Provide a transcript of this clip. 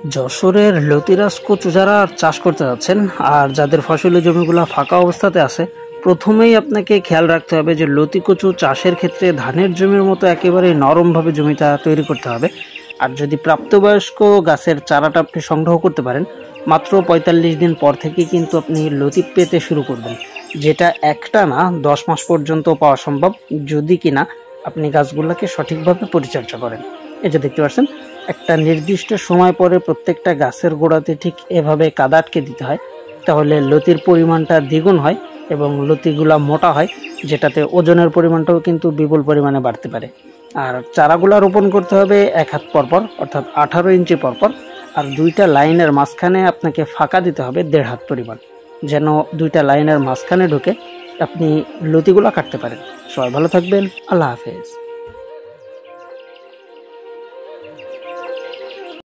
যশোরের লতিরাজ কচু যারা চাষ করতে যাচ্ছেন আর যাদের ফসলি জমিগুলো ফাঁকা অবস্থাতে আছে, প্রথমেই আপনাকে খেয়াল রাখতে হবে যে লতি কচু চাষের ক্ষেত্রে ধানের জমির মতো একেবারে নরমভাবে জমিটা তৈরি করতে হবে। আর যদি প্রাপ্তবয়স্ক গাছের চারাটা আপনি সংগ্রহ করতে পারেন, মাত্র ৪৫ দিন পর থেকে কিন্তু আপনি লতি পেতে শুরু করবেন, যেটা একটা না ১০ মাস পর্যন্ত পাওয়া সম্ভব যদি কিনা আপনি গাছগুলোকে সঠিকভাবে পরিচর্যা করেন। এই যে দেখতে পাচ্ছেন, একটা নির্দিষ্ট সময় পরে প্রত্যেকটা গাছের গোড়াতে ঠিক এভাবে কাদা আটকে দিতে হয়, তাহলে লতির পরিমাণটা দ্বিগুণ হয় এবং লতিগুলা মোটা হয়, যেটাতে ওজনের পরিমাণটাও কিন্তু বিপুল পরিমাণে বাড়তে পারে। আর চারাগুলা রোপণ করতে হবে ১ হাত পরপর, অর্থাৎ ১৮ ইঞ্চি পরপর। আর দুইটা লাইনের মাঝখানে আপনাকে ফাঁকা দিতে হবে ১.৫ হাত পরিমাণ, যেন দুইটা লাইনের মাঝখানে ঢুকে আপনি লতিগুলা কাটতে পারেন। সবাই ভালো থাকবেন, আল্লাহ হাফেজ।